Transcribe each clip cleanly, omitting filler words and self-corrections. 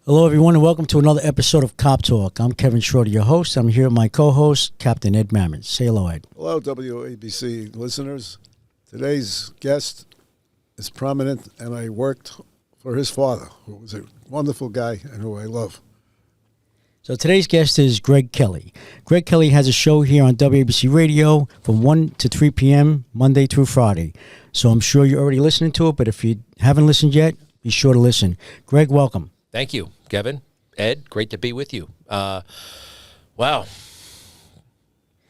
Hello, everyone, and welcome to another episode of Cop Talk. I'm Kevin Schroeder, your host. I'm here with my co-host, Captain Ed Mammon. Say hello, Ed. Hello, WABC listeners. Today's guest is prominent, and I worked for his father, who was a wonderful guy and who I love. So today's guest is Greg Kelly. Greg Kelly has a show here on WABC Radio from 1 to 3 p.m. Monday through Friday. So I'm sure you're already listening to it, but if you haven't listened yet, be sure to listen. Greg, welcome. Thank you, Kevin. Ed, great to be with you. Wow.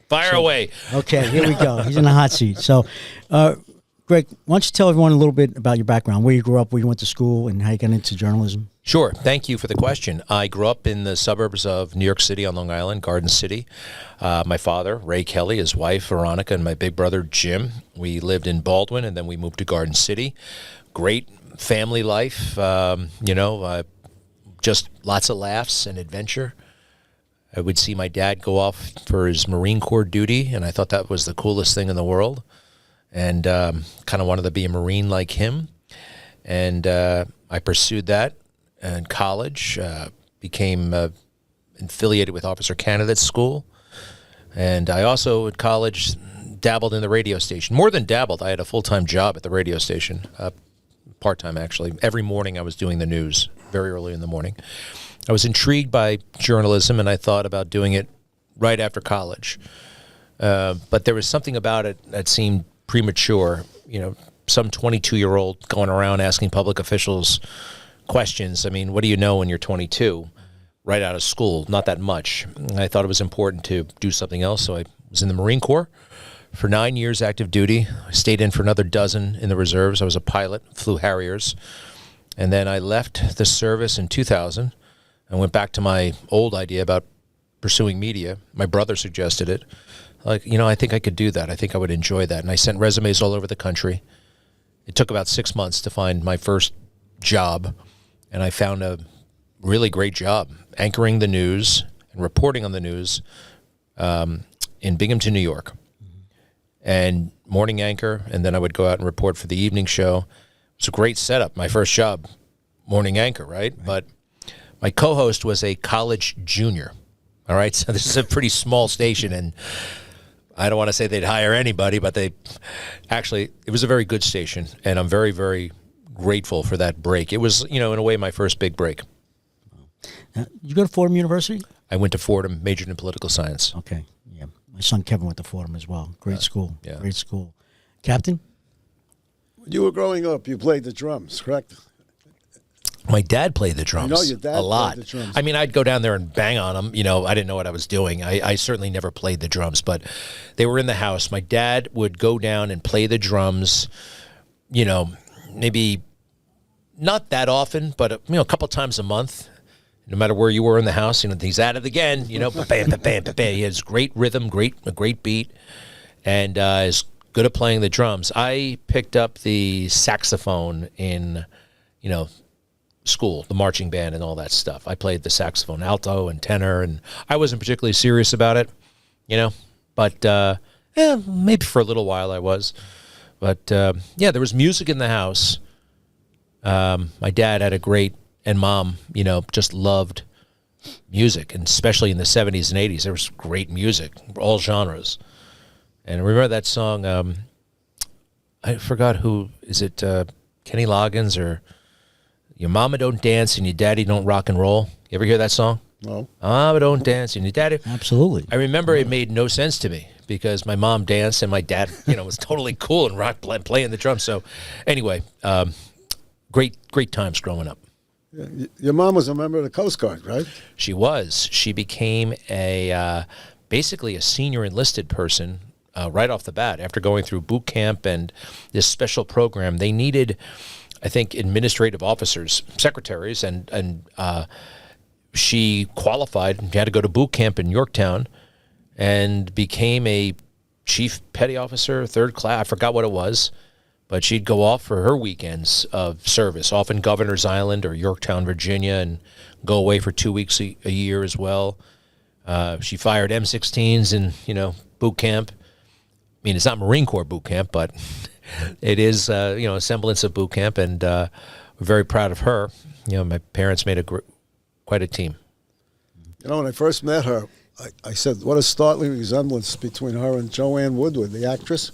Fire away. Okay, here we go. He's in the hot seat. So, Greg, why don't you tell everyone a little bit about your background, where you grew up, where you went to school, and how you got into journalism? Sure. Thank you for the question. I grew up in the suburbs of New York City on Long Island, Garden City. My father, Ray Kelly, his wife, Veronica, and my big brother, Jim. We lived in Baldwin, and then we moved to Garden City. Great family life, just lots of laughs and adventure. I would see my dad go off for his Marine Corp duty, and I thought that was the coolest thing in the world, and kind of wanted to be a Marine like him. And I pursued that in college, became affiliated with Officer Candidate School, and I also at college dabbled in the radio station. More than dabbled, I had a full-time job at the radio station, part-time actually. Every morning I was doing the news, very early in the morning. I was intrigued by journalism, and I thought about doing it right after college. But there was something about it that seemed premature. You know, some 22-year-old going around asking public officials questions. I mean, what do you know when you're 22, right out of school? Not that much. I thought it was important to do something else, so I was in the Marine Corps for 9 years active duty. I stayed in for another dozen in the reserves. I was a pilot, flew Harriers. And then I left the service in 2000 and went back to my old idea about pursuing media. My brother suggested it. I think I could do that. I think I would enjoy that. And I sent resumes all over the country. It took about 6 months to find my first job. And I found a really great job anchoring the news and reporting on the news in Binghamton, New York. And morning anchor, and then I would go out and report for the evening show. It was a great setup. My first job, morning anchor, right? But my co-host was a college junior, all right? So this is a pretty small station, and I don't want to say they'd hire anybody, but it was a very good station, and I'm very, very grateful for that break. It was, in a way, my first big break. You go to Fordham University? I went to Fordham, majored in political science. Okay, yeah. My son Kevin went to Fordham as well. Great school. Yeah. Great school. Captain? When you were growing up, you played the drums, correct? My dad played the drums. I know your dad a lot. played the drums. I mean, I'd go down there and bang on them. I didn't know what I was doing. I certainly never played the drums, but they were in the house. My dad would go down and play the drums, maybe not that often, but a couple times a month. No matter where you were in the house, he's at it again. Bam, bam, bam, bam, bam. He has great rhythm, a great beat, and is good at playing the drums. I picked up the saxophone in, school, the marching band and all that stuff. I played the saxophone, alto and tenor, and I wasn't particularly serious about it, but maybe for a little while I was. But, there was music in the house. My dad had and mom, just loved music, and especially in the 70s and 80s, there was great music, all genres. And I remember that song, I forgot who, is it Kenny Loggins or Your Mama Don't Dance and Your Daddy Don't Rock and Roll? You ever hear that song? No. Mama Don't Dance and Your Daddy. Absolutely. I remember it made no sense to me because my mom danced and my dad, was totally cool and playing the drums. So anyway, great times growing up. Your mom was a member of the Coast Guard, right? She was. She became basically a senior enlisted person right off the bat after going through boot camp and this special program. They needed, I think, administrative officers, secretaries, and she qualified. She had to go to boot camp in Yorktown and became a chief petty officer, third class. I forgot what it was. But she'd go off for her weekends of service, often Governor's Island or Yorktown, Virginia, and go away for 2 weeks a year as well. She fired M16s in, boot camp. I mean, it's not Marine Corp boot camp, but it is, a semblance of boot camp, and we're very proud of her. My parents made a quite a team. You know, when I first met her, I said, what a startling resemblance between her and Joanne Woodward, the actress.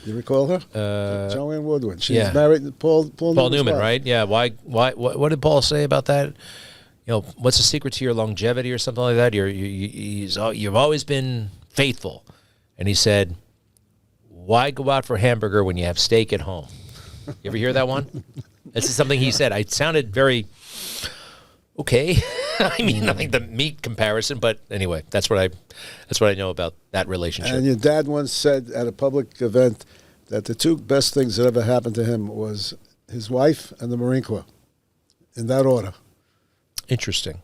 You recall her? Joanne Woodward. She's married to Paul Newman, wife. right? Yeah. Why? What did Paul say about that? You know, what's the secret to your longevity or something like that? You've always been faithful. And he said, why go out for hamburger when you have steak at home? You ever hear that one? This is something he said. It sounded very okay. I mean, nothing the meat comparison, but anyway, that's what I know about that relationship. And your dad once said at a public event that the two best things that ever happened to him was his wife and the Marine Corps, in that order. Interesting.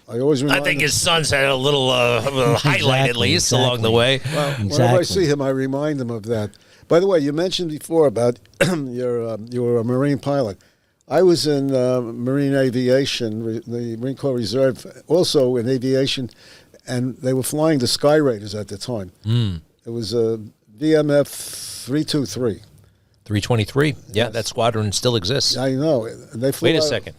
I always remind I think him, his son's had a little highlight at least along the way. Well, whenever I see him, I remind him of that. By the way, you mentioned before about you were a Marine pilot. I was in Marine Aviation, the Marine Corps Reserve, also in aviation, and they were flying the Sky Raiders at the time. It was a VMF 323. 323. Yeah, that squadron still exists. I know. They flew Wait a out- second.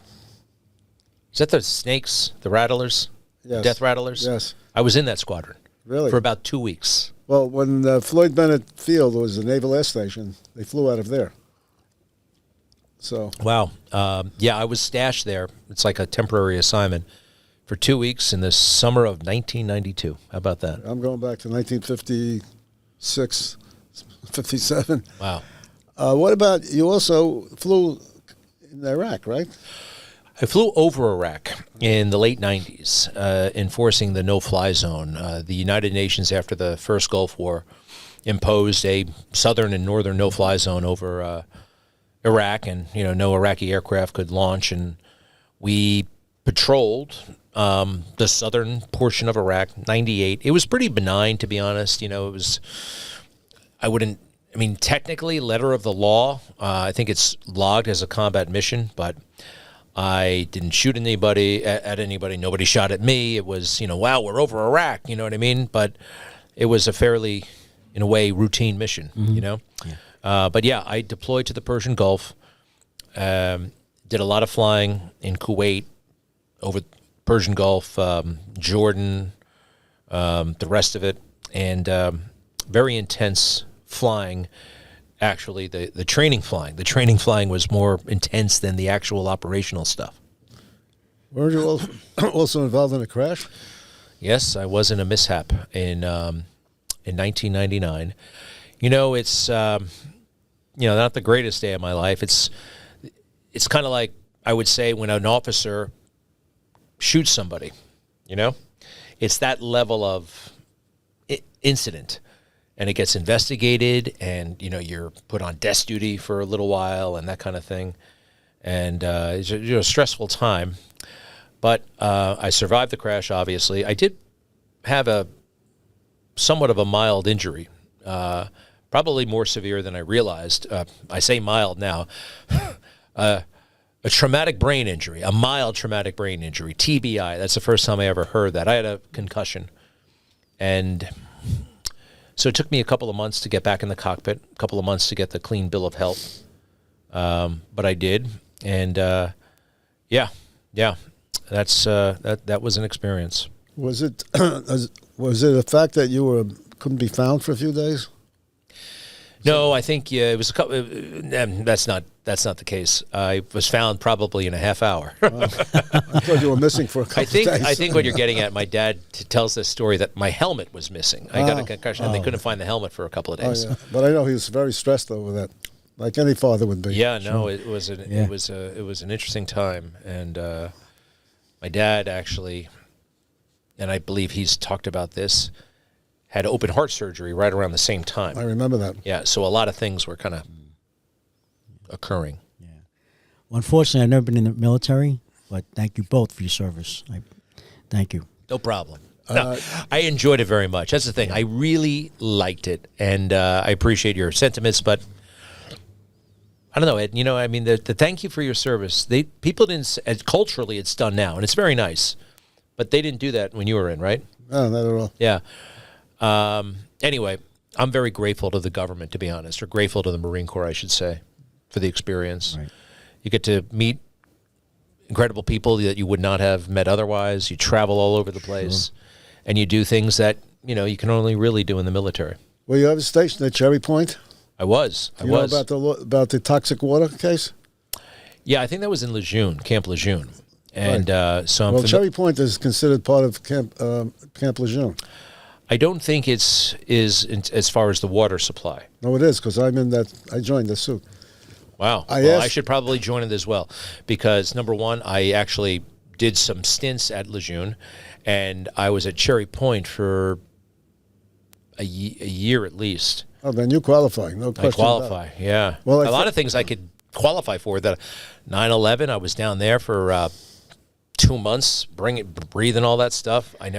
Is that the Snakes, the Rattlers, Yes. Death Rattlers? Yes. I was in that squadron. Really? For about 2 weeks. Well, when Floyd Bennett Field was the Naval Air Station, they flew out of there. So Wow. Yeah, I was stashed there. It's like a temporary assignment for 2 weeks in the summer of 1992. How about that? I'm going back to 1956, 57. Wow. What about, you also flew in Iraq, right? I flew over Iraq in the late 90s, enforcing the no-fly zone. The United Nations, after the first Gulf War, imposed a southern and northern no-fly zone over Iraq, and no Iraqi aircraft could launch. And we patrolled the southern portion of Iraq, 98. It was pretty benign, to be honest. It was. Technically, letter of the law. I think it's logged as a combat mission, but I didn't shoot anybody at anybody. Nobody shot at me. It was, wow, we're over Iraq. You know what I mean? But it was a fairly, in a way, routine mission. Yeah. But yeah, I deployed to the Persian Gulf. Did a lot of flying in Kuwait, over Persian Gulf, Jordan, the rest of it, and very intense flying. Actually, the training flying. The training flying was more intense than the actual operational stuff. Weren't you also involved in a crash? Yes, I was in a mishap in 1999. It's not the greatest day of my life. It's kind of like, I would say, when an officer shoots somebody. It's that level of incident. And it gets investigated, and you're put on desk duty for a little while, and that kind of thing. And it's a stressful time. But I survived the crash. Obviously, I did have somewhat of a mild injury, probably more severe than I realized. I say mild now. A traumatic brain injury, a mild traumatic brain injury, TBI. That's the first time I ever heard that. I had a concussion, and so it took me a couple of months to get back in the cockpit, a couple of months to get the clean bill of health. But I did. And, that was an experience. Was it a fact that you couldn't be found for a few days? No, I think it was a couple. That's not the case. I was found probably in a half hour. I thought you were missing for a couple of days. I think what you're getting at, my dad tells this story that my helmet was missing. I got a concussion, and they couldn't find the helmet for a couple of days. Oh, yeah. But I know he was very stressed over that, like any father would be. Yeah, no, it was an interesting time, and my dad actually, and I believe he's talked about this, had open heart surgery right around the same time. I remember that. Yeah, so a lot of things were kind of occurring. Yeah. Well, unfortunately, I've never been in the military, but thank you both for your service. Thank you. No problem. No, I enjoyed it very much. That's the thing. I really liked it, and I appreciate your sentiments, but I don't know, Ed. The thank you for your service. People didn't. Culturally, it's done now, and it's very nice, but they didn't do that when you were in, right? No, not at all. Yeah. Anyway, I'm very grateful to the government, to be honest, or grateful to the Marine Corps, I should say, for the experience. Right. You get to meet incredible people that you would not have met otherwise. You travel all over the place, and you do things that you can only really do in the military. Were you ever stationed at Cherry Point? I was. You know about the toxic water case? Yeah, I think that was in Lejeune, Camp Lejeune, and so I'm Cherry Point is considered part of Camp Lejeune. I don't think is as far as the water supply. No, it is, because I joined the suit. Wow. I should probably join it as well, because number one, I actually did some stints at Lejeune, and I was at Cherry Point for a year at least. Oh, then you qualify. No question. I qualify, yeah. Well, a lot of things I could qualify for. The 9/11, I was down there for 2 months, breathing all that stuff. I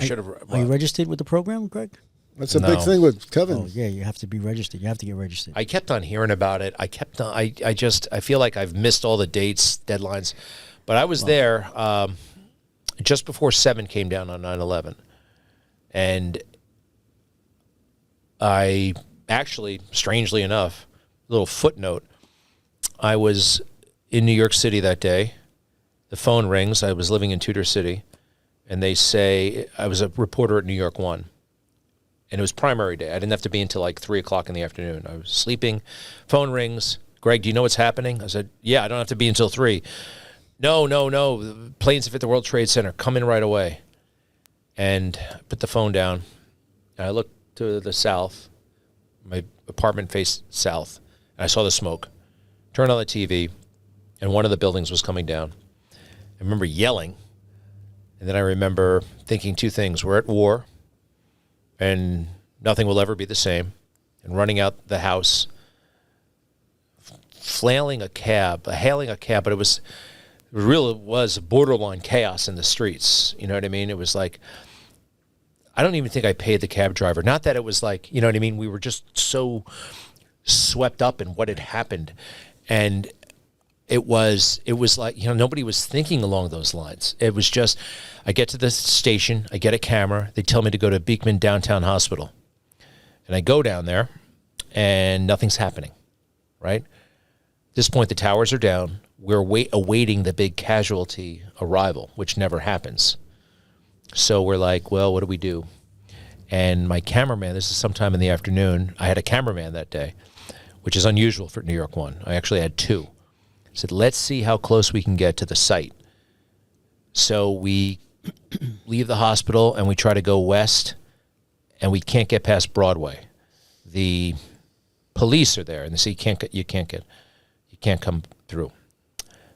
should have. Are you registered with the program, Greg? That's a big thing with Kevin. Oh, yeah, you have to be registered. You have to get registered. I kept on hearing about it. I feel like I've missed all the dates, deadlines. But I was there just before 7 came down on 9/11. And I actually, strangely enough, little footnote, I was in New York City that day. The phone rings. I was living in Tudor City. And they say, I was a reporter at New York 1. And it was primary day. I didn't have to be until like 3 o'clock in the afternoon. I was sleeping. Phone rings. Greg, do you know what's happening? I said, yeah, I don't have to be until 3. No. The planes have hit the World Trade Center. Come in right away. And I put the phone down. And I looked to the south. My apartment faced south. And I saw the smoke. Turned on the TV. And one of the buildings was coming down. I remember yelling. And then I remember thinking 2 things. We're at war. And nothing will ever be the same. And running out the house, hailing a cab, but it was borderline chaos in the streets. You know what I mean? It was like, I don't even think I paid the cab driver. Not that it was like, you know what I mean? We were just so swept up in what had happened. And it was like, nobody was thinking along those lines. It was just, I get to the station, I get a camera, they tell me to go to Beekman Downtown Hospital. And I go down there, and nothing's happening, right? At this point, the towers are down. We're awaiting the big casualty arrival, which never happens. So we're like, well, what do we do? And my cameraman, this is sometime in the afternoon, I had a cameraman that day, which is unusual for New York 1. I actually had 2. Said, let's see how close we can get to the site. So we leave the hospital and we try to go west, and we can't get past Broadway. The police are there, and they say you can't come through.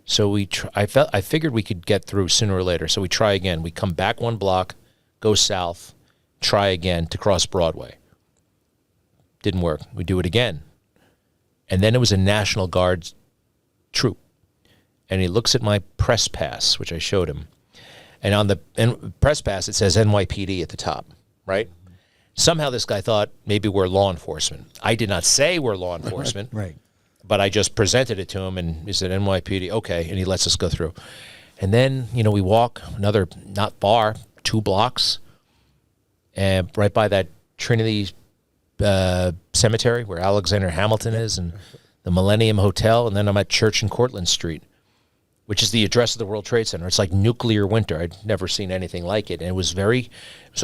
So I figured we could get through sooner or later. So we try again. We come back 1 block, go south, try again to cross Broadway. Didn't work. We do it again, and then it was a National Guard troop, and he looks at my press pass, which I showed him, and on the press pass it says NYPD at the top, right? Somehow this guy thought maybe we're law enforcement. I did not say we're law enforcement, right? But I just presented it to him, and he said NYPD, okay, and he lets us go through. And then we walk another, not far, 2 blocks, and right by that Trinity Cemetery where Alexander Hamilton is, and the Millennium Hotel, and then I'm at Church and Cortlandt Street, which is the address of the World Trade Center. It's like nuclear winter. I'd never seen anything like it. And it was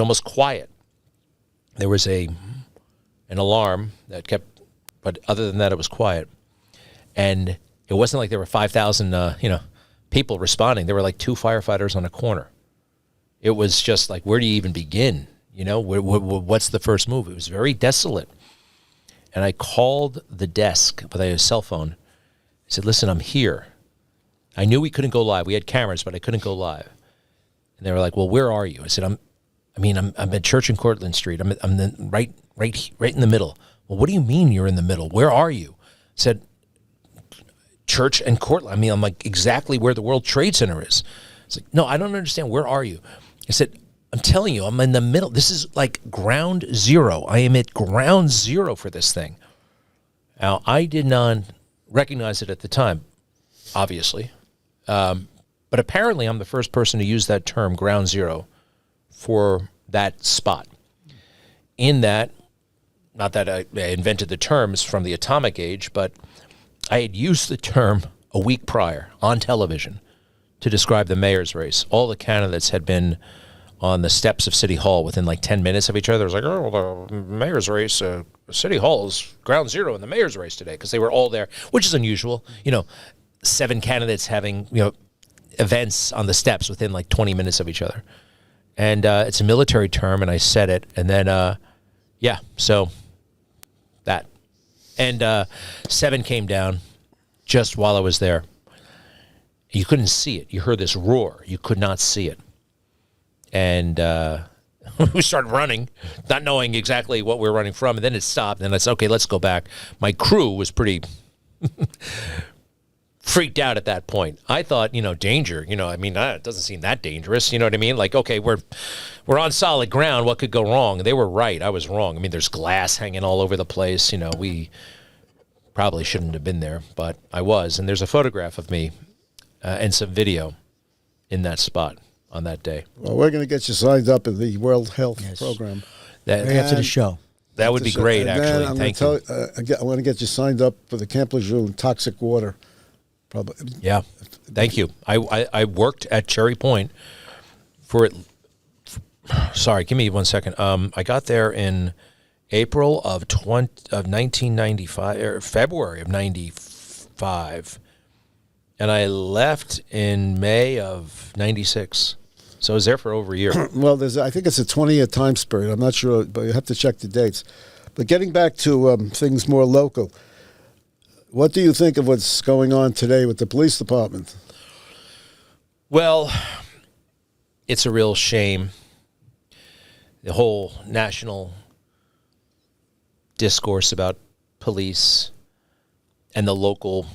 almost quiet. There was an alarm that kept, but other than that, it was quiet. And it wasn't like there were 5,000, people responding. There were like 2 firefighters on a corner. It was just like, where do you even begin? What's the first move? It was very desolate. And I called the desk with a cell phone. I said, listen, I'm here. I knew we couldn't go live. We had cameras, but I couldn't go live. And they were like, well, where are you? I said, I'm at Church and Cortlandt Street. I'm right in the middle. Well, what do you mean you're in the middle? Where are you? I said, Church and Cortlandt. I'm like exactly where the World Trade Center is. It's like, no, I don't understand. Where are you? I said, I'm telling you, I'm in the middle. This is like ground zero. I am at ground zero for this thing. Now, I did not recognize it at the time, obviously. But apparently I'm the first person to use that term, ground zero, for that spot. In that, not that I invented the terms from the atomic age, but I had used the term a week prior on television to describe the mayor's race. All the candidates had been on the steps of City Hall within like 10 minutes of each other. It was like, oh, well, the mayor's race, City Hall is ground zero in the mayor's race today, because they were all there, which is unusual. 7 candidates having, events on the steps within like 20 minutes of each other. And it's a military term, and I said it. And then, so that. And 7 came down just while I was there. You couldn't see it. You heard this roar. You could not see it. And we started running, not knowing exactly what we were running from. And then it stopped. And I said, okay, let's go back. My crew was pretty freaked out at that point. I thought, danger. It doesn't seem that dangerous. You know what I mean? Like, okay, we're on solid ground. What could go wrong? They were right. I was wrong. There's glass hanging all over the place. We probably shouldn't have been there, but I was. And there's a photograph of me and some video in that spot on that day. Well, we're going to get you signed up in the World Health Program. Right after the show. That would be great, actually. Thank you. I want to get you signed up for the Camp Lejeune toxic water. Probably. Yeah. Thank you. I worked at Cherry Point for it. Sorry, give me 1 second. I got there in April of 1995, or February of 95. And I left in May of 96. So I was there for over a year. Well, I think it's a 20-year time period. I'm not sure, but you have to check the dates. But getting back to things more local, what do you think of what's going on today with the police department? Well, it's a real shame. The whole national discourse about police and the local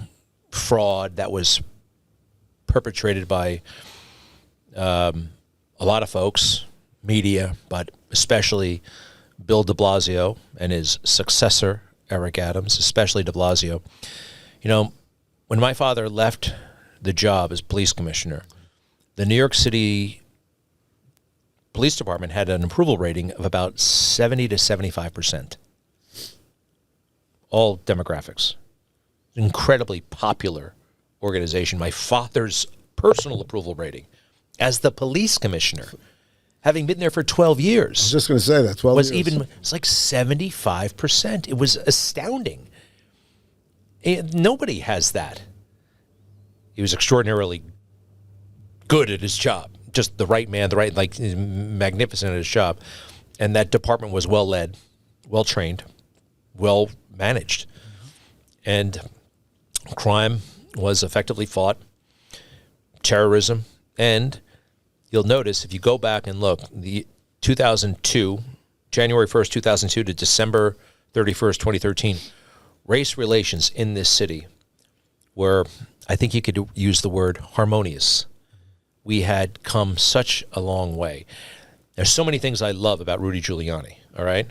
fraud that was perpetrated by a lot of folks, media, but especially Bill de Blasio and his successor, Eric Adams, especially de Blasio. When my father left the job as police commissioner, the New York City Police Department had an approval rating of about 70 to 75%. All demographics. Incredibly popular organization. My father's personal approval rating as the police commissioner, having been there for 12 years. I was just going to say that, 12 years. It's like 75%. It was astounding. Nobody has that. He was extraordinarily good at his job. Just the right man, magnificent at his job. And that department was well led, well trained, well managed. And crime was effectively fought, terrorism, and you'll notice if you go back and look, the 2002, January 1st, 2002 to December 31st, 2013, race relations in this city were, I think you could use the word harmonious. We had come such a long way. There's so many things I love about Rudy Giuliani, all right?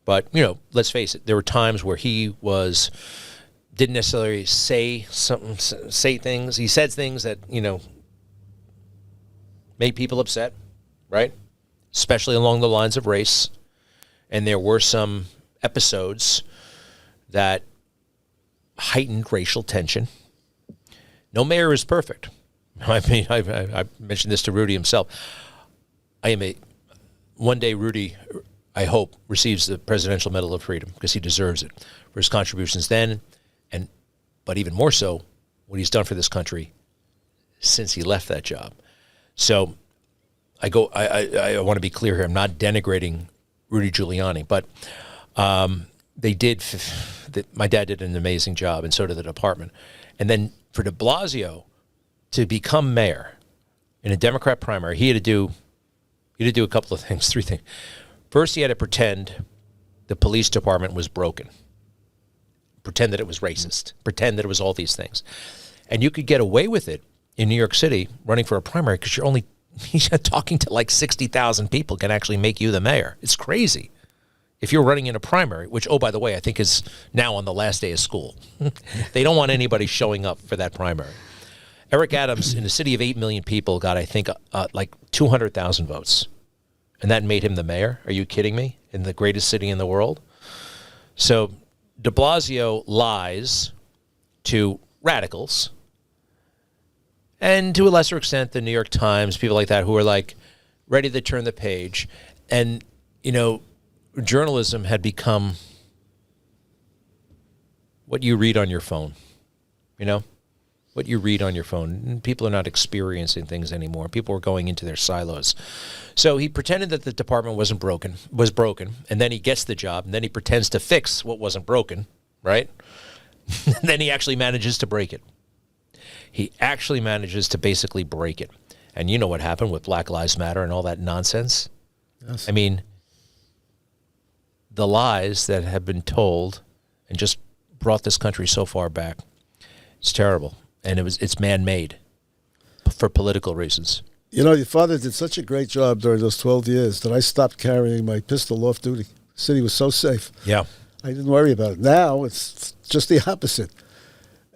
But, let's face it, there were times where he didn't necessarily say things. He said things that, made people upset, right? Especially along the lines of race. And there were some episodes that heightened racial tension. No mayor is perfect. I mentioned this to Rudy himself. One day Rudy, I hope, receives the Presidential Medal of Freedom because he deserves it for his contributions then, but even more so what he's done for this country since he left that job. So I want to be clear here. I'm not denigrating Rudy Giuliani, but my dad did an amazing job, and so did the department. And then for de Blasio to become mayor in a Democrat primary, he had to do a couple of things, 3 things. First, he had to pretend the police department was broken, pretend that it was racist, pretend that it was all these things. And you could get away with it in New York City running for a primary because he's talking to like 60,000 people can actually make you the mayor. It's crazy. If you're running in a primary, which, oh, by the way, I think is now on the last day of school. They don't want anybody showing up for that primary. Eric Adams, in a city of 8 million people, got, I think, like 200,000 votes. And that made him the mayor? Are you kidding me? In the greatest city in the world? So de Blasio lies to radicals and to a lesser extent, the New York Times, people like that who are like ready to turn the page. And, you know, journalism had become what you read on your phone, you know, what you read on your phone. And people are not experiencing things anymore. People are going into their silos. So he pretended that the department was broken, and then he gets the job, and then he pretends to fix what wasn't broken, right? And then he actually manages to break it. He actually manages to basically break it. And you know what happened with Black Lives Matter and all that nonsense? Yes. I mean, the lies that have been told and just brought this country so far back, it's terrible. And it's man-made for political reasons. You know, your father did such a great job during those 12 years that I stopped carrying my pistol off duty. The city was so safe. Yeah. I didn't worry about it. Now it's just the opposite.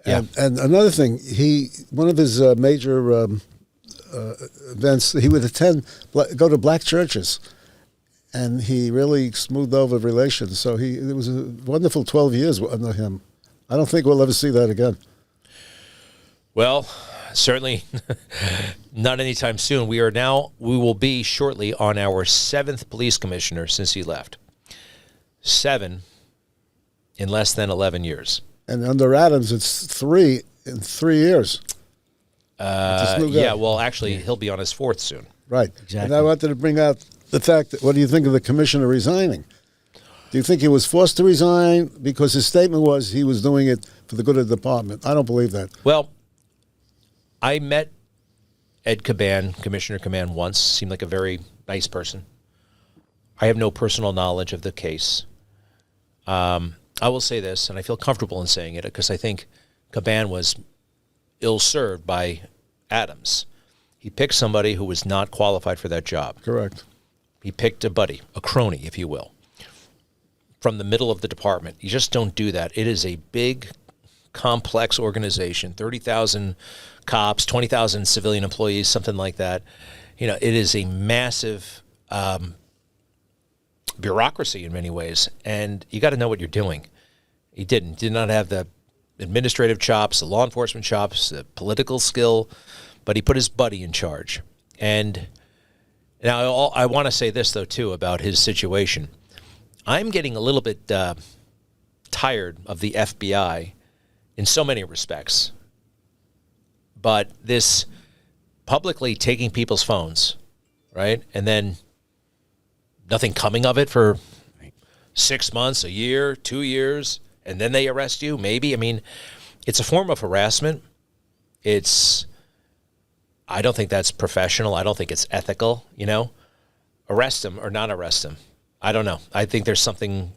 And, and another thing, one of his major events, he would go to black churches, and he really smoothed over relations. So it was a wonderful 12 years under him. I don't think we'll ever see that again. Well, certainly not anytime soon. We will be shortly on our 7th police commissioner since he left. 7 in less than 11 years. And under Adams, it's 3 in 3 years. Yeah, well, actually, he'll be on his 4th soon. Right. Exactly. And I wanted to bring out the fact that, what do you think of the commissioner resigning? Do you think he was forced to resign because his statement was he was doing it for the good of the department? I don't believe that. Well, I met Ed Caban, Commissioner Caban, once. Seemed like a very nice person. I have no personal knowledge of the case. I will say this, and I feel comfortable in saying it, because I think Caban was ill-served by Adams. He picked somebody who was not qualified for that job. Correct. He picked a buddy, a crony, if you will, from the middle of the department. You just don't do that. It is a big, complex organization, 30,000 cops, 20,000 civilian employees, something like that. You know, it is a massive bureaucracy in many ways, and you got to know what you're doing. He did not have the administrative chops, the law enforcement chops, the political skill, but he put his buddy in charge. And now I want to say this, though, too, about his situation. I'm getting a little bit tired of the FBI in so many respects. But this publicly taking people's phones, right, and then nothing coming of it for 6 months, a year, 2 years, and then they arrest you, maybe. I mean, it's a form of harassment. I don't think that's professional. I don't think it's ethical, you know. Arrest him or not arrest him. I don't know. I think there's something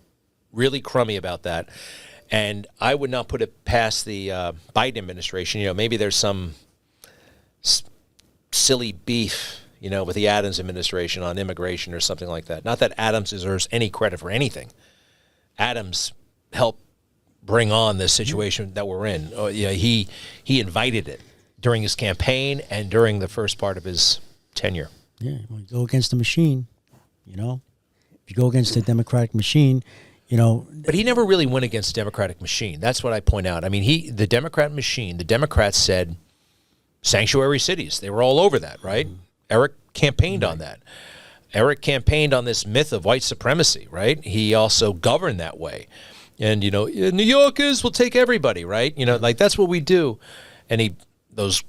really crummy about that. And I would not put it past the Biden administration. You know, maybe there's some silly beef, you know, with the Adams administration on immigration or something like that. Not that Adams deserves any credit for anything. Adams helped bring on this situation that we're in. You know, he invited it during his campaign and during the first part of his tenure. Yeah, well, you go against the machine, you know. If you go against the Democratic machine, you know. But he never really went against the Democratic machine. That's what I point out. I mean, the Democrat machine, the Democrats said sanctuary cities. They were all over that, right? Mm-hmm. Eric campaigned on that. Eric campaigned on this myth of white supremacy, right? He also governed that way. And, you know, New Yorkers will take everybody, right? You know, like that's what we do. And those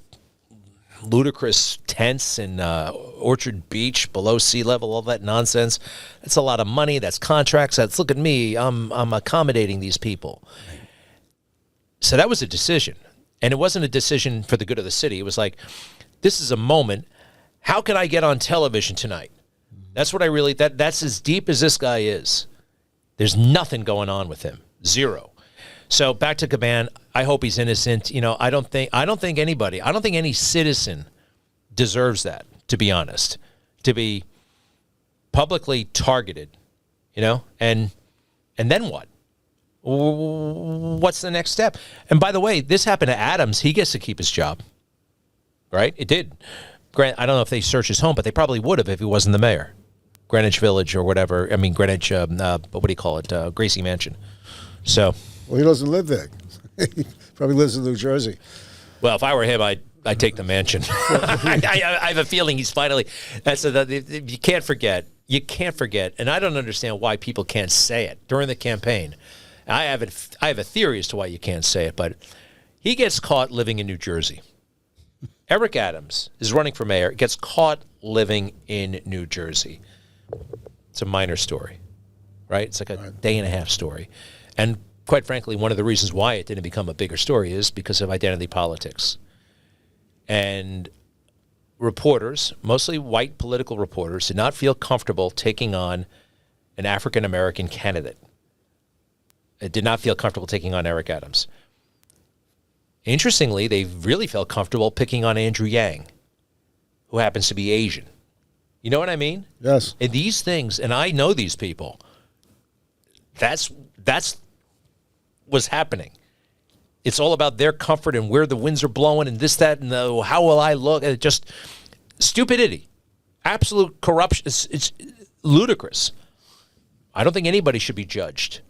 ludicrous tents in Orchard Beach below sea level, all that nonsense, that's a lot of money. That's contracts. That's, look at me, I'm accommodating these people. So that was a decision. And it wasn't a decision for the good of the city. It was like, this is a moment. How can I get on television tonight? That's what that's as deep as this guy is. There's nothing going on with him. Zero. So back to Caban, I hope he's innocent. You know, I don't think any citizen deserves that, to be honest, to be publicly targeted, you know, and then what? What's the next step? And by the way, this happened to Adams. He gets to keep his job, right? It did. Grant, I don't know if they searched his home, but they probably would have if he wasn't the mayor. Greenwich Village or whatever. I mean, Greenwich, what do you call it? Gracie Mansion. So. Well, he doesn't live there. He probably lives in New Jersey. Well, if I were him, I'd I take the mansion. I have a feeling he's finally. You can't forget. You can't forget, and I don't understand why people can't say it during the campaign. I have a theory as to why you can't say it, but he gets caught living in New Jersey. Eric Adams is running for mayor, gets caught living in New Jersey. It's a minor story, right? It's like a day and a half story. And quite frankly, one of the reasons why it didn't become a bigger story is because of identity politics. And reporters, mostly white political reporters, did not feel comfortable taking on an African-American candidate. It did not feel comfortable taking on Eric Adams. Interestingly, they really felt comfortable picking on Andrew Yang, who happens to be Asian. You know what I mean? Yes. And these things, and I know these people, that's what's happening. It's all about their comfort and where the winds are blowing and this, that, and how will I look? And just stupidity. Absolute corruption. It's ludicrous. I don't think anybody should be judged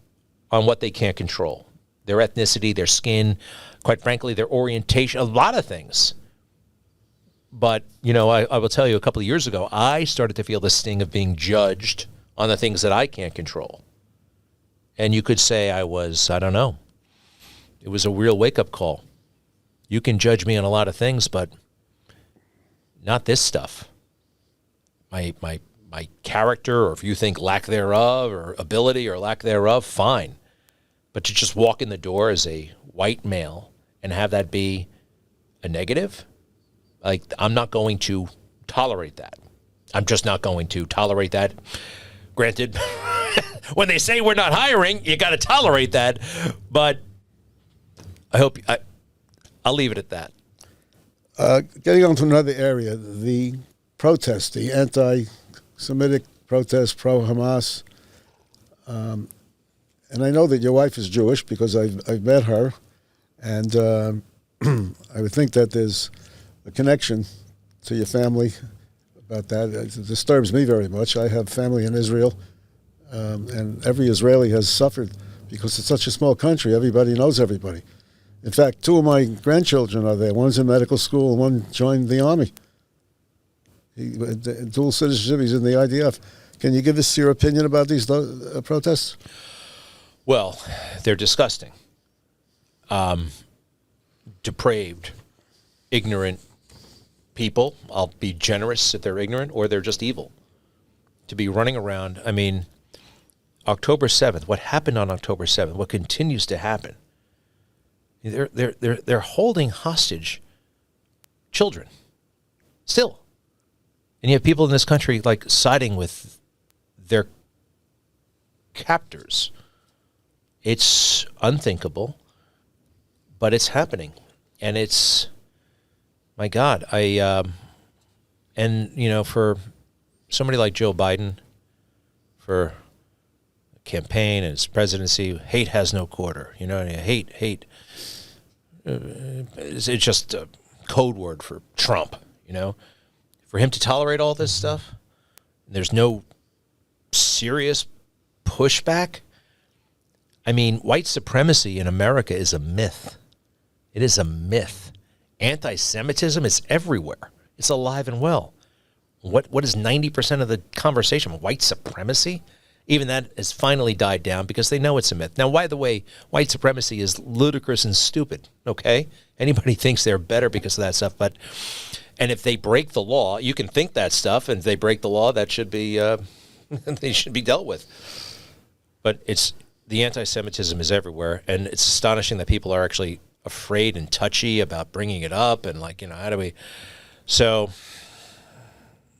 on what they can't control. Their ethnicity, their skin, quite frankly, their orientation, a lot of things. But, I will tell you, a couple of years ago, I started to feel the sting of being judged on the things that I can't control. And you could say I don't know. It was a real wake-up call. You can judge me on a lot of things, but not this stuff. My character, or if you think lack thereof, or ability or lack thereof, fine. But to just walk in the door as a white male and have that be a negative, I'm not going to tolerate that. I'm just not going to tolerate that. Granted, when they say we're not hiring, you got to tolerate that. But I'll leave it at that. Getting on to another area, the protests, the anti-Semitic protests, pro-Hamas. And I know that your wife is Jewish because I've met her. And I would think that there's a connection to your family about that. It disturbs me very much. I have family in Israel, and every Israeli has suffered because it's such a small country. Everybody knows everybody. In fact, 2 of my grandchildren are there. One's in medical school, and one joined the Army. Dual citizenship, he's in the IDF. Can you give us your opinion about these protests? Well, they're disgusting. Depraved, ignorant people. I'll be generous if they're ignorant, or they're just evil. To be running around, October 7th, what happened on October 7th, what continues to happen, they're holding hostage children still. And you have people in this country siding with their captors. It's unthinkable, but it's happening. And it's, my God, for somebody like Joe Biden, for campaign and his presidency, hate has no quarter. Hate. It's just a code word for Trump, For him to tolerate all this stuff, there's no serious pushback. White supremacy in America is a myth. It is a myth. Anti-Semitism is everywhere. It's alive and well. What is 90% of the conversation? White supremacy? Even that has finally died down because they know it's a myth. Now, by the way, white supremacy is ludicrous and stupid, okay? Anybody thinks they're better because of that stuff, and if they break the law, you can think that stuff, and if they break the law, that should be, they should be dealt with. But the anti-Semitism is everywhere, and it's astonishing that people are actually afraid and touchy about bringing it up, and how do we? So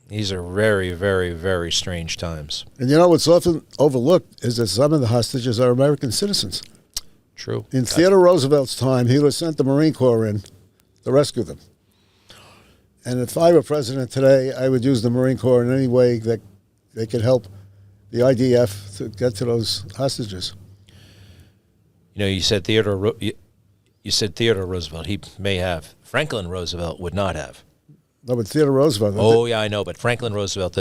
these are very, very, very strange times. And what's often overlooked is that some of the hostages are American citizens. True. In Theodore Roosevelt's time, he would have sent the Marine Corps in to rescue them. And if I were president today, I would use the Marine Corps in any way that they could help the IDF to get to those hostages. You said Theodore. You said Theodore Roosevelt. He may have. Franklin Roosevelt would not have. No, but Theodore Roosevelt. Oh, yeah, I know. But Franklin Roosevelt,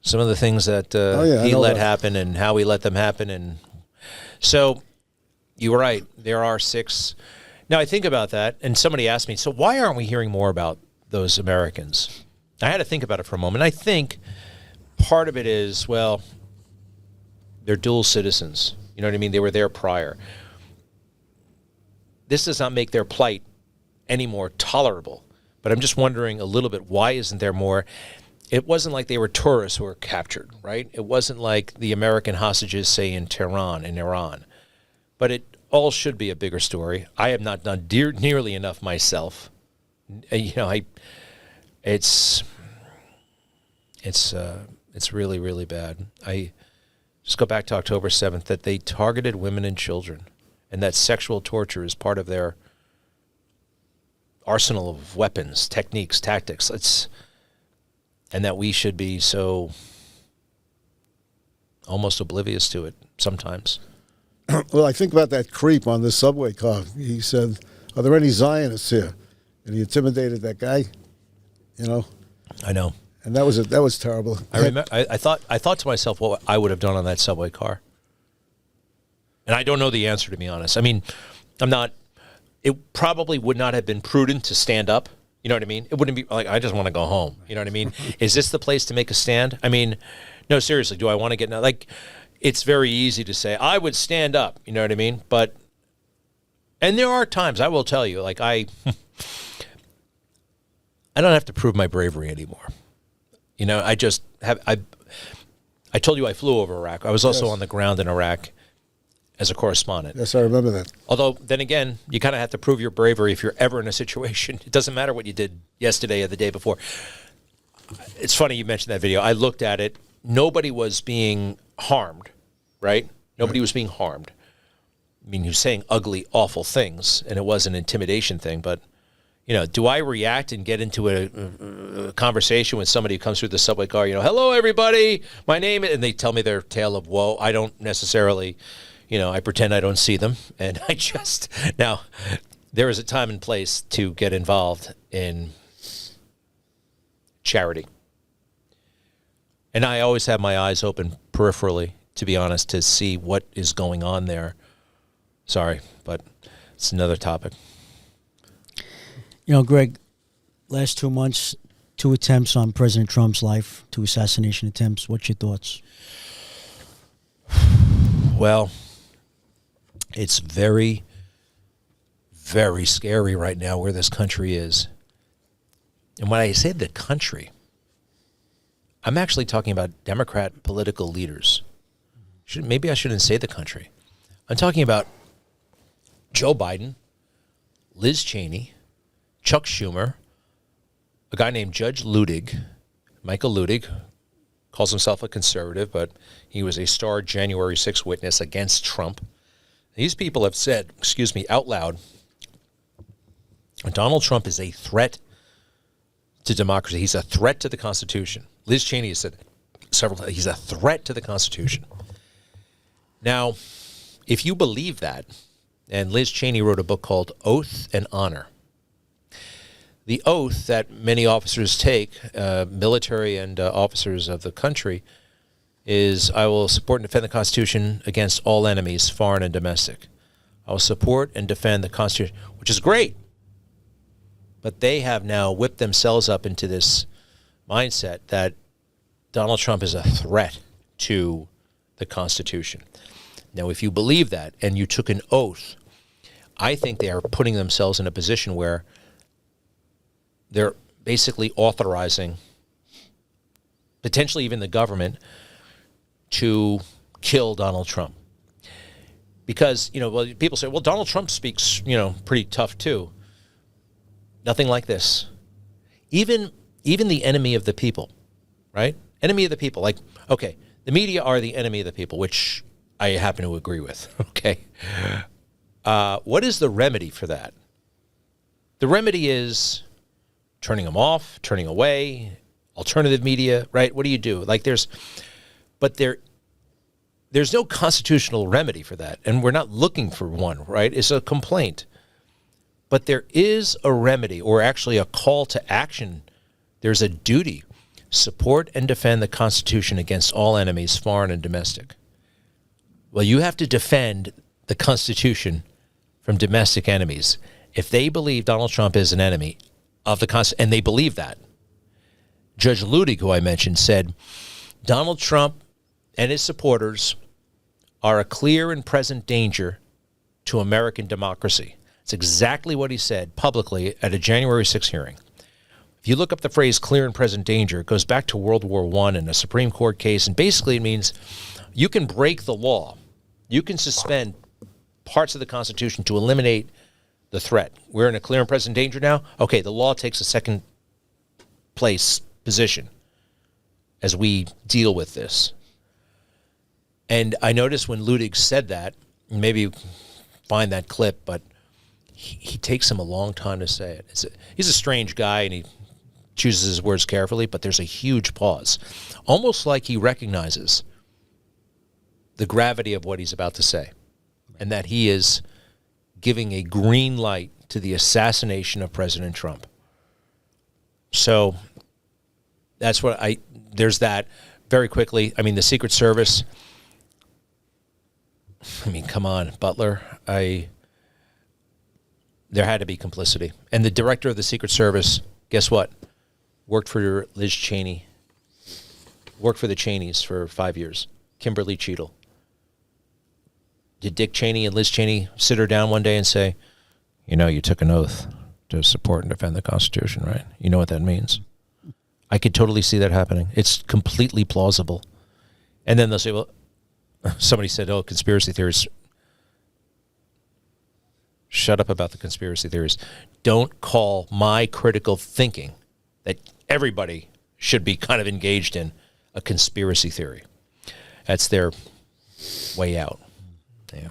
some of the things that he let happen and how he let them happen. And so you were right. There are 6. Now, I think about that, and somebody asked me, so why aren't we hearing more about those Americans? I had to think about it for a moment. I think part of it is, well, they're dual citizens. You know what I mean? They were there prior. This does not make their plight any more tolerable. But I'm just wondering a little bit, why isn't there more? It wasn't like they were tourists who were captured, right? It wasn't like the American hostages, say, in Tehran, in Iran. But it all should be a bigger story. I have not done nearly enough myself. It's really, really bad. I just go back to October 7th, that they targeted women and children, and that sexual torture is part of their arsenal of weapons, techniques, tactics. And that we should be so almost oblivious to it sometimes. Well, I think about that creep on the subway car. He said, "Are there any Zionists here?" And he intimidated that guy. You know. I know. And that was terrible. I remember. I thought to myself what I would have done on that subway car. And I don't know the answer, to be honest. I mean, I'm not. It probably would not have been prudent to stand up. You know what I mean? It wouldn't be like, I just want to go home. You know what I mean? Is this the place to make a stand? I mean, no, seriously, do I want to get, like, it's very easy to say, I would stand up. You know what I mean? But, and there are times, I will tell you, like, I don't have to prove my bravery anymore. You know, I just have, I told you I flew over Iraq. I was also on the ground in Iraq as a correspondent. Yes, I remember that. Although, then again, you kind of have to prove your bravery if you're ever in a situation. It doesn't matter what you did yesterday or the day before. It's funny you mentioned that video. I looked at it. Nobody was being harmed, right? Nobody was being harmed. I mean, he was saying ugly, awful things, and it was an intimidation thing. But, you know, do I react and get into a conversation with somebody who comes through the subway car, you know, hello, everybody, my name is, and they tell me their tale of woe? I don't necessarily... You know, I pretend I don't see them, and I just... Now, there is a time and place to get involved in charity. And I always have my eyes open peripherally, to be honest, to see what is going on there. Sorry, but it's another topic. You know, Greg, last 2 months, 2 attempts on President Trump's life, 2 assassination attempts. What's your thoughts? Well... It's very, very scary right now where this country is. And when I say the country, I'm actually talking about Democrat political leaders. Maybe I shouldn't say the country. I'm talking about Joe Biden, Liz Cheney, Chuck Schumer, a guy named Judge Ludig, Michael Ludig, calls himself a conservative, but he was a star January 6th witness against Trump. These people have said, out loud, Donald Trump is a threat to democracy. He's a threat to the Constitution. Liz Cheney has said several times, he's a threat to the Constitution. Now, if you believe that, and Liz Cheney wrote a book called Oath and Honor, the oath that many officers take, military and officers of the country, is I will support and defend the Constitution against all enemies, foreign and domestic. I will support and defend the Constitution, which is great. But they have now whipped themselves up into this mindset that Donald Trump is a threat to the Constitution. Now, if you believe that and you took an oath, I think they are putting themselves in a position where they're basically authorizing, potentially even the government, to kill Donald Trump. Because, you know, well, people say, well, Donald Trump speaks, you know, pretty tough too. Nothing like this. Even the enemy of the people, right? Enemy of the people. Like, okay, the media are the enemy of the people, which I happen to agree with, okay? What is the remedy for that? The remedy is turning them off, turning away, alternative media, right? What do you do? Like there's no constitutional remedy for that, and we're not looking for one, right? It's a complaint. But there is a remedy, or actually a call to action. There's a duty. Support and defend the Constitution against all enemies, foreign and domestic. Well, you have to defend the Constitution from domestic enemies. If they believe Donald Trump is an enemy of the Constitution, and they believe that, Judge Ludig, who I mentioned, said Donald Trump and his supporters are a clear and present danger to American democracy. It's exactly what he said publicly at a January 6th hearing. If you look up the phrase clear and present danger, it goes back to World War I and a Supreme Court case, and basically it means you can break the law. You can suspend parts of the Constitution to eliminate the threat. We're in a clear and present danger now. Okay, the law takes a second place position as we deal with this. And I noticed when Ludig said that, maybe find that clip, but he takes him a long time to say it. He's a strange guy, and he chooses his words carefully, but there's a huge pause. Almost like he recognizes the gravity of what he's about to say, and that he is giving a green light to the assassination of President Trump. So that's what there's that. Very quickly, I mean, the Secret Service, I mean, come on, Butler, there had to be complicity. And the director of the Secret Service, guess what? Worked for Liz Cheney. Worked for the Cheneys for 5 years. Kimberly Cheadle. Did Dick Cheney and Liz Cheney sit her down one day and say, you know, you took an oath to support and defend the Constitution, right? You know what that means? I could totally see that happening. It's completely plausible. And then they'll say, well, somebody said, oh, conspiracy theories. Shut up about the conspiracy theories. Don't call my critical thinking that everybody should be kind of engaged in a conspiracy theory. That's their way out. Yeah.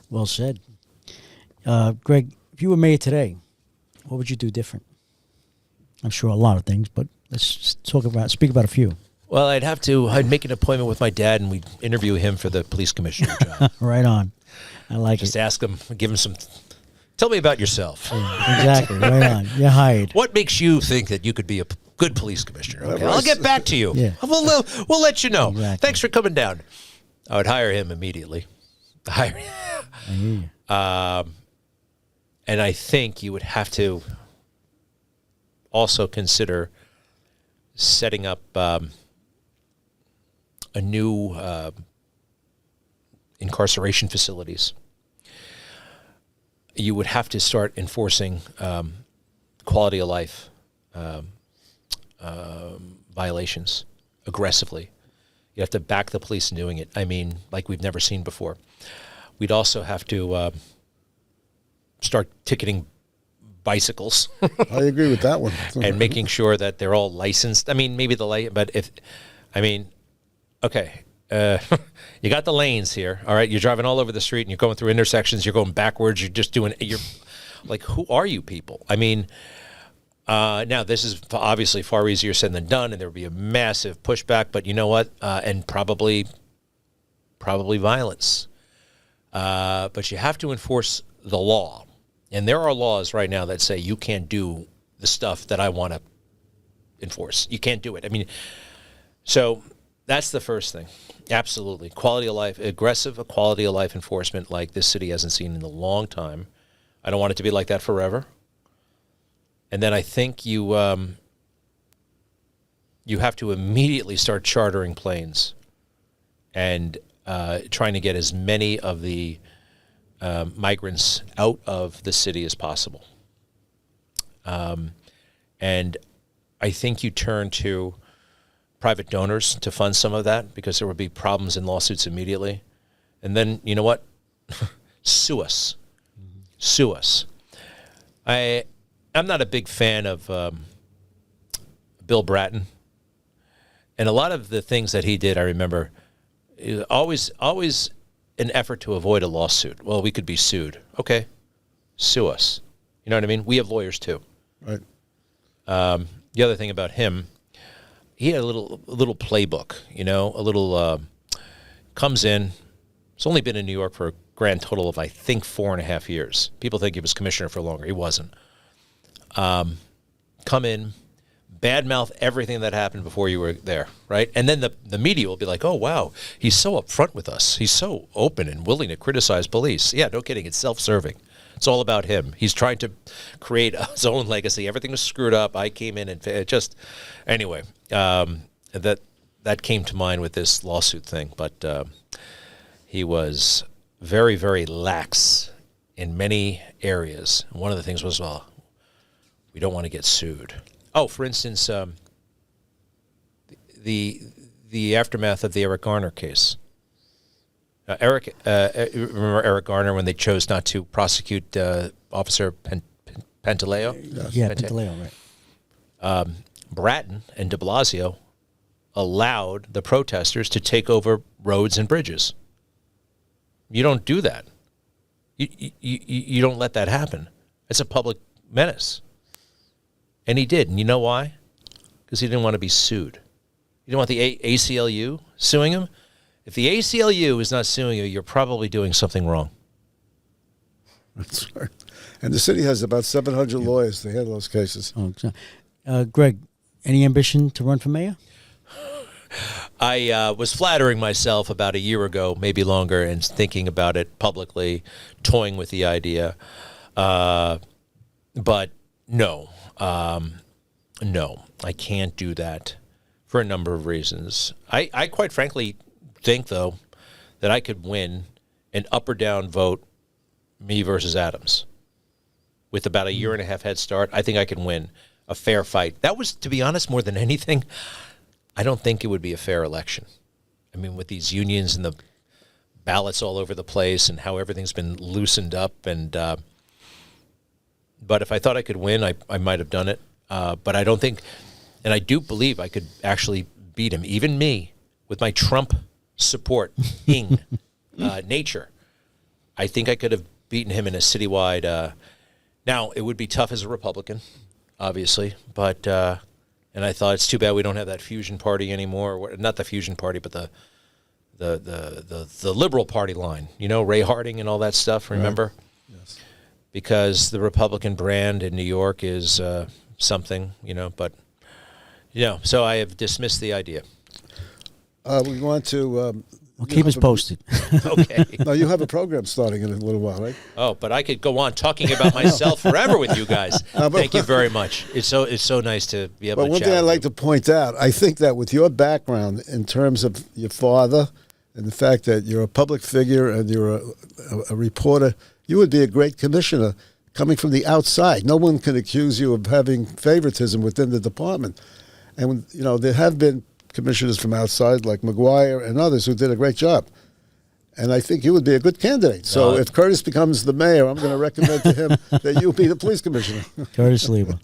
Well said. Greg, if you were mayor today, what would you do different? I'm sure a lot of things, but let's speak about a few. Well, I'd make an appointment with my dad, and we'd interview him for the police commissioner job. Right on. I like Just it. ask him, give him some, tell me about yourself. Yeah, exactly. Right on. You're hired. What makes you think that you could be a good police commissioner? Okay, Right. I'll get back to you. Yeah. We'll let you know. Exactly. Thanks for coming down. I would hire him immediately. I hear you. And I think you would have to also consider setting up a new incarceration facilities. You would have to start enforcing quality of life violations aggressively. You have to back the police in doing it. I mean, like we've never seen before. We'd also have to start ticketing bicycles. I agree with that one. And making sure that they're all licensed. I mean, maybe okay, you got the lanes here, all right? You're driving all over the street and you're going through intersections, you're going backwards, you're like, who are you people? I mean, now this is obviously far easier said than done, and there would be a massive pushback, but you know what? And probably violence. But you have to enforce the law. And there are laws right now that say you can't do the stuff that I want to enforce. You can't do it. I mean, so that's the first thing. Absolutely. Quality of life, aggressive quality of life enforcement like this city hasn't seen in a long time. I don't want it to be like that forever. And then I think you have to immediately start chartering planes and trying to get as many of the migrants out of the city as possible. And I think you turn to private donors to fund some of that because there would be problems and lawsuits immediately. And then, you know what? Sue us. Mm-hmm. Sue us. I'm not a big fan of Bill Bratton. And a lot of the things that he did, I remember, always an effort to avoid a lawsuit. Well, we could be sued. Okay, sue us. You know what I mean? We have lawyers too. Right. The other thing about him, he had a little playbook. You know, a little comes in. He's only been in New York for a grand total of I think 4.5 years. People think he was commissioner for longer. He wasn't. Come in, badmouth everything that happened before you were there, right? And then the media will be like, oh, wow, he's so upfront with us. He's so open and willing to criticize police. Yeah, no kidding. It's self-serving. It's all about him. He's trying to create his own legacy. Everything was screwed up. I came in and it just, anyway, that came to mind with this lawsuit thing. But he was very, very lax in many areas. One of the things was, well, we don't want to get sued. Oh, for instance, the aftermath of the Eric Garner case. Remember Eric Garner when they chose not to prosecute Officer Pantaleo? Yes. Yeah, Pantaleo, right. Bratton and de Blasio allowed the protesters to take over roads and bridges. You don't do that. You don't let that happen. It's a public menace. And he did. And you know why? Because he didn't want to be sued. You don't want the ACLU suing him? If the ACLU is not suing you, you're probably doing something wrong. That's right. And the city has about 700 lawyers to handle those cases. Oh, Greg, any ambition to run for mayor? I was flattering myself about a year ago, maybe longer, and thinking about it publicly, toying with the idea. But no, I can't do that for a number of reasons. I quite frankly think, though, that I could win an up or down vote, me versus Adams. With about a year and a half head start, I think I can win a fair fight. That was, to be honest, more than anything, I don't think it would be a fair election. I mean, with these unions and the ballots all over the place and how everything's been loosened up. And but if I thought I could win, I might have done it. But I don't think, and I do believe I could actually beat him, even me, with my Trump supporting nature. I think I could have beaten him in a citywide. Now, it would be tough as a Republican, obviously, but and I thought it's too bad we don't have that fusion party anymore. Not the fusion party, but the liberal party line. You know, Ray Harding and all that stuff. Remember? Right. Yes. Because the Republican brand in New York is something. You know, but so I have dismissed the idea. We want to. Well, keep us posted. Okay. No, you have a program starting in a little while, right? Oh, but I could go on talking about myself forever with you guys. Thank you very much. It's so nice to be able to chat. But one thing I'd like to point out, I think that with your background in terms of your father and the fact that you're a public figure and you're a reporter, you would be a great commissioner coming from the outside. No one can accuse you of having favoritism within the department. And, there have been commissioners from outside like McGuire and others who did a great job. And I think you would be a good candidate. So if Curtis becomes the mayor, I'm going to recommend to him that you be the police commissioner. Curtis Lieber.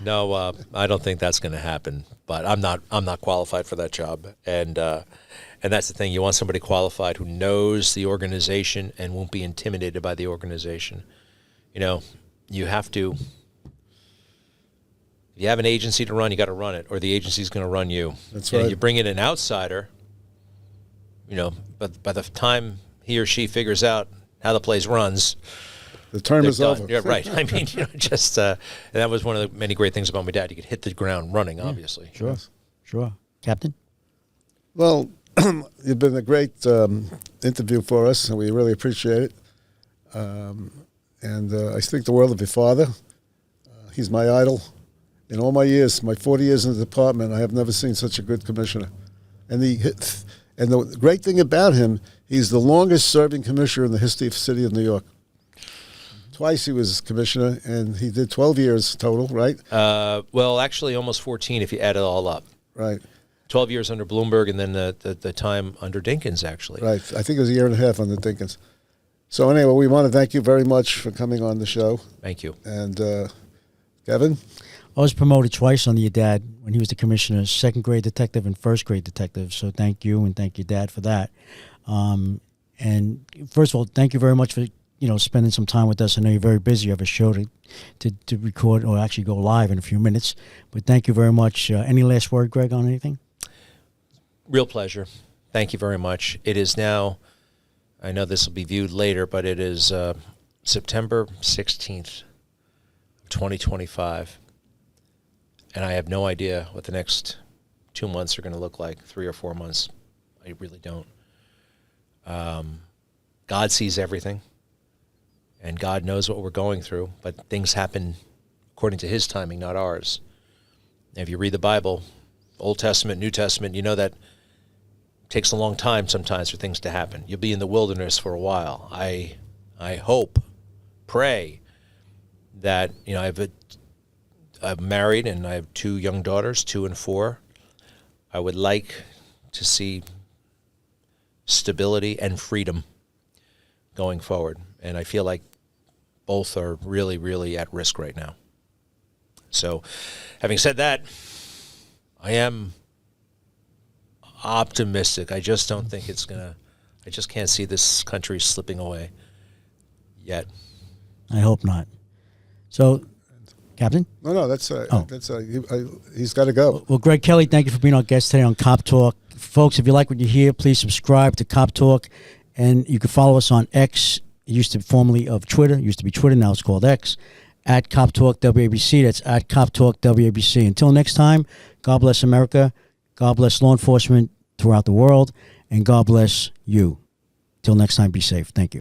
No, I don't think that's going to happen. But I'm not qualified for that job. And that's the thing. You want somebody qualified who knows the organization and won't be intimidated by the organization. You have to. If you have an agency to run, you got to run it, or the agency's going to run you. That's right. And you bring in an outsider, but by the time he or she figures out how the place runs, the term is done. over. Yeah, right. I mean, just and that was one of the many great things about my dad. He could hit the ground running, obviously. Sure. Captain? Well, you've been a great interview for us, and we really appreciate it. And I speak the world of your father. He's my idol. In all my years, my 40 years in the department, I have never seen such a good commissioner. And the great thing about him, he's the longest-serving commissioner in the history of the city of New York. Twice he was commissioner, and he did 12 years total, right? Well, actually, almost 14 if you add it all up. Right. 12 years under Bloomberg, and then the time under Dinkins, actually. Right. I think it was a year and a half under Dinkins. So anyway, we want to thank you very much for coming on the show. Thank you. And Kevin? I was promoted twice under your dad when he was the commissioner, second grade detective and first grade detective. So thank you and thank your dad for that. And first of all, thank you very much for spending some time with us. I know you're very busy. You have a show to record or actually go live in a few minutes. But thank you very much. Any last word, Greg, on anything? Real pleasure. Thank you very much. It is now, I know this will be viewed later, but it is September 16th, 2025. And I have no idea what the next 2 months are going to look like, 3 or 4 months. I really don't. God sees everything. and God knows what we're going through, but things happen according to his timing, not ours. And if you read the Bible, Old Testament, New Testament, you know that it takes a long time sometimes for things to happen. You'll be in the wilderness for a while. I hope, pray that, you know, I'm married and I have 2 young daughters, 2 and 4. I would like to see stability and freedom going forward. And I feel like both are really, really at risk right now. So, having said that, I am optimistic. I just don't think I just can't see this country slipping away yet. I hope not. So, Captain? No, he's got to go. Well, Greg Kelly, thank you for being our guest today on Cop Talk. Folks, if you like what you hear, please subscribe to Cop Talk. And you can follow us on X. It used to be formerly of Twitter. It used to be Twitter. Now it's called X. At Cop Talk WABC. That's at Cop Talk WABC. Until next time, God bless America. God bless law enforcement throughout the world. And God bless you. Till next time, be safe. Thank you.